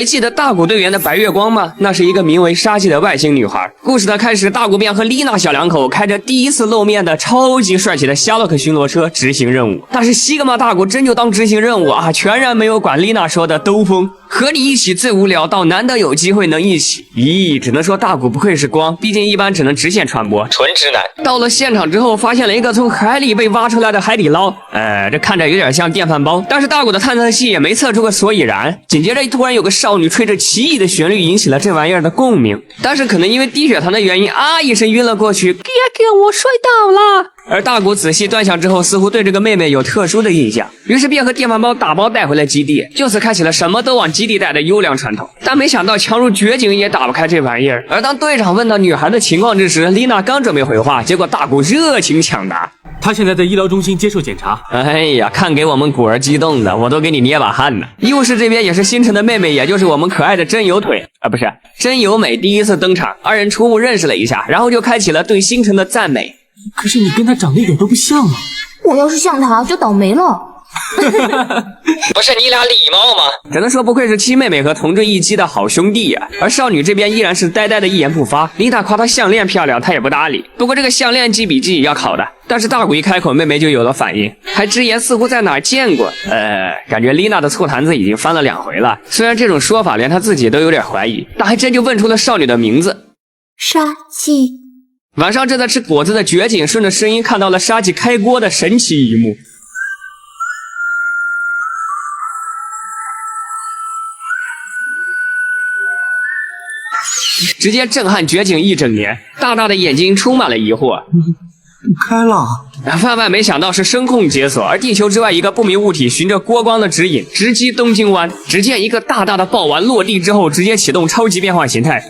还记得大谷队员的白月光吗？那是一个名为沙纪的外星女孩。故事的开始，大谷便和丽娜小两口开着第一次露面的超级帅气的夏洛克巡逻车执行任务。但是西格玛大谷真就当执行任务啊，全然没有管丽娜说的兜风。和你一起最无聊，到难得有机会能一起。咦，只能说大谷不愧是光，毕竟一般只能直线传播，纯直男。到了现场之后，发现了一个从海里被挖出来的海底捞，这看着有点像电饭煲。但是大谷的探测器也没测出个所以然。紧接着突然有个少女吹着奇异的旋律，引起了这玩意儿的共鸣。但是可能因为低血糖的原因，啊一声晕了过去，我摔倒了。而大谷仔细端详之后，似乎对这个妹妹有特殊的印象，于是便和电饭煲打包带回了基地，就此开启了什么都往基地带的优良传统。但没想到强如绝境也打不开这玩意儿。而当队长问到女孩的情况之时，丽娜刚准备回话，结果大谷热情抢答：“她现在在医疗中心接受检查。”哎呀，看给我们谷儿激动的，我都给你捏把汗呢。医务室这边也是星辰的妹妹，也就是我们可爱的真由腿不是真由美第一次登场，二人初步认识了一下，然后就开启了对星辰的赞美。可是你跟她长得一点都不像啊！我要是像她就倒霉了。不是你俩礼貌吗？只能说不愧是亲妹妹和同志一击的好兄弟呀。而少女这边依然是呆呆的一言不发，丽娜夸她项链漂亮，她也不搭理。不过这个项链记笔记要考的，但是大谷一开口，妹妹就有了反应，还直言似乎在哪儿见过。感觉丽娜的醋坛子已经翻了2回了。虽然这种说法连她自己都有点怀疑，但还真就问出了少女的名字：沙纪。晚上正在吃果子的绝景，顺着声音看到了沙纪开锅的神奇一幕。直接震撼绝景一整年，大大的眼睛充满了疑惑。不开了。万万没想到是声控解锁，而地球之外一个不明物体循着锅光的指引直击东京湾。只见一个大大的爆丸落地之后，直接启动超级变换形态。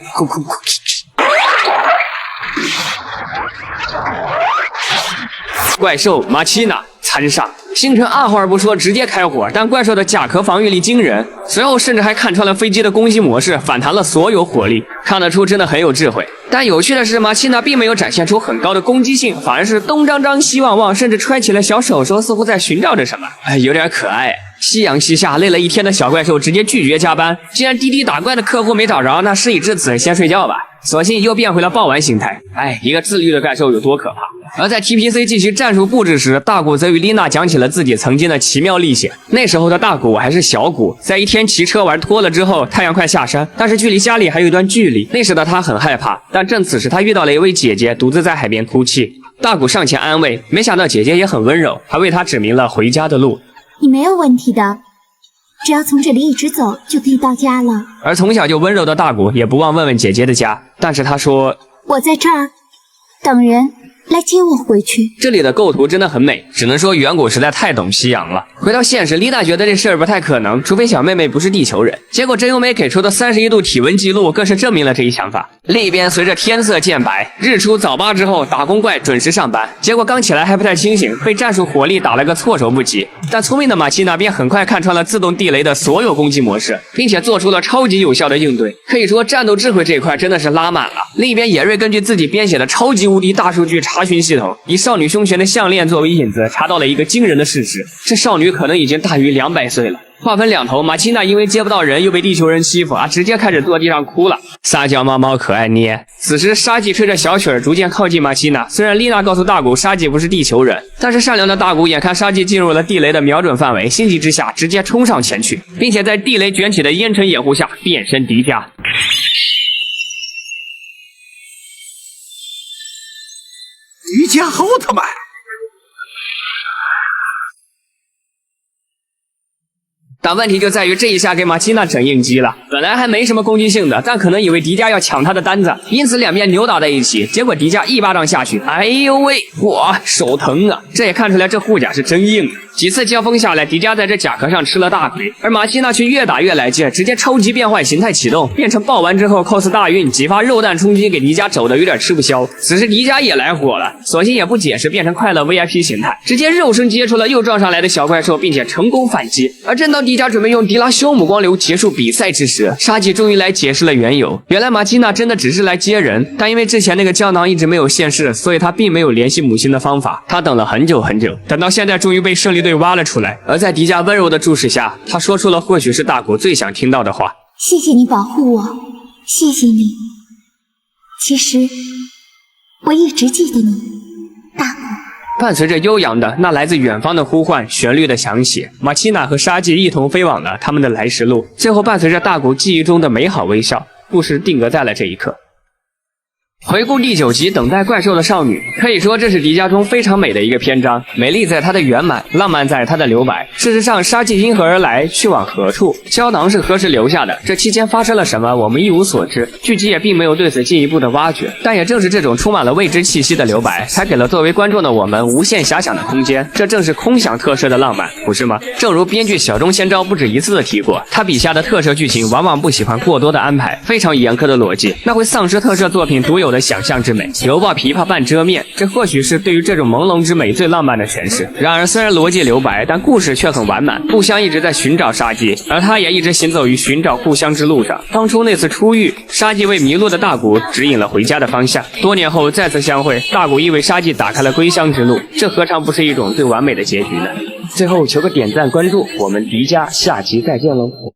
怪兽马奇娜残杀，星辰二话而不说直接开火，但怪兽的甲壳防御力惊人，随后甚至还看穿了飞机的攻击模式，反弹了所有火力，看得出真的很有智慧。但有趣的是，马奇娜并没有展现出很高的攻击性，反而是东张张西望望，甚至揣起了小手手，似乎在寻找着什么，有点可爱。夕阳西下，累了一天的小怪兽直接拒绝加班，既然滴滴打怪的客户没找着，那事已至此，先睡觉吧。索性又变回了爆丸形态。一个自律的怪兽有多可怕？而在 TPC 进行战术布置时，大谷则与丽娜讲起了自己曾经的奇妙历险。那时候的大谷还是小谷，在一天骑车玩脱了之后，太阳快下山，但是距离家里还有一段距离。那时的他很害怕，但正此时他遇到了一位姐姐，独自在海边哭泣。大谷上前安慰，没想到姐姐也很温柔，还为他指明了回家的路。你没有问题的，只要从这里一直走就可以到家了。而从小就温柔的大谷也不忘问问姐姐的家，但是他说：“我在这儿等人来接我回去。”这里的构图真的很美，只能说远古实在太懂西洋了。回到现实，丽娜觉得这事儿不太可能，除非小妹妹不是地球人。结果真由美给出的31度体温记录更是证明了这一想法。另一边，随着天色渐白，日出早八之后，打工怪准时上班。结果刚起来还不太清醒，被战术火力打了个措手不及。但聪明的马奇娜便很快看穿了自动地雷的所有攻击模式，并且做出了超级有效的应对。可以说战斗智慧这一块真的是拉满了。另一边，野瑞根据自己编写的超级无敌大数据查询系统，以少女胸前的项链作为引子，查到了一个惊人的事实：这少女可能已经大于200岁了。话分两头，马奇娜因为接不到人，又被地球人欺负直接开始坐地上哭了。撒娇猫猫可爱捏。此时沙纪吹着小曲儿逐渐靠近马奇娜，虽然丽娜告诉大谷沙纪不是地球人，但是善良的大谷眼看沙纪进入了地雷的瞄准范围，心急之下直接冲上前去，并且在地雷卷起的烟尘掩护下变身迪迦。迪迦奥特曼。但问题就在于这一下给马奇娜整应激了，本来还没什么攻击性的，但可能以为迪迦要抢他的单子，因此两边扭打在一起，结果迪迦一巴掌下去，哎呦喂，哇，手疼啊！这也看出来这护甲是真硬。几次交锋下来，迪迦在这甲壳上吃了大亏，而马奇娜却越打越来劲，直接超级变换形态启动，变成爆丸之后 cos 大运，几发肉弹冲击给迪迦肘的有点吃不消。此时迪迦也来火了，索性也不解释，变成快乐 VIP 形态，直接肉身接触了又撞上来的小怪兽，并且成功反击。而正当迪迦准备用迪拉修姆光流结束比赛之时，沙纪终于来解释了缘由。原来马奇娜真的只是来接人，但因为之前那个胶囊一直没有现世，所以他并没有联系母亲的方法。他等了很久很久，等到现在终于被胜利队挖了出来。而在迪迦温柔的注视下，他说出了或许是大谷最想听到的话：谢谢你保护我，谢谢你。其实我一直记得你，大古。伴随着悠扬的那来自远方的呼唤，旋律的响起，马奇娜和沙季一同飞往了他们的来时路。最后，伴随着大古记忆中的美好微笑，故事定格在了这一刻。回顾第9集等待怪兽的少女，可以说这是迪迦中非常美的一个篇章，美丽在它的圆满，浪漫在它的留白。事实上，沙季因何而来，去往何处，胶囊是何时留下的，这期间发生了什么，我们一无所知。剧集也并没有对此进一步的挖掘，但也正是这种充满了未知气息的留白，才给了作为观众的我们无限遐想的空间。这正是空想特摄的浪漫，不是吗？正如编剧小中千昭不止一次的提过，他笔下的特摄剧情往往不喜欢过多的安排，非常严苛的逻辑，那会丧失特摄作品独有的想象之美。犹抱琵琶半遮面，这或许是对于这种朦胧之美最浪漫的诠释。然而，虽然逻辑留白，但故事却很完满。互相一直在寻找沙季，而他也一直行走于寻找互相之路上。当初那次初遇，沙季为迷路的大古指引了回家的方向。多年后再次相会，大古亦为沙季打开了归乡之路。这何尝不是一种最完美的结局呢？最后求个点赞关注，我们迪迦下期再见喽！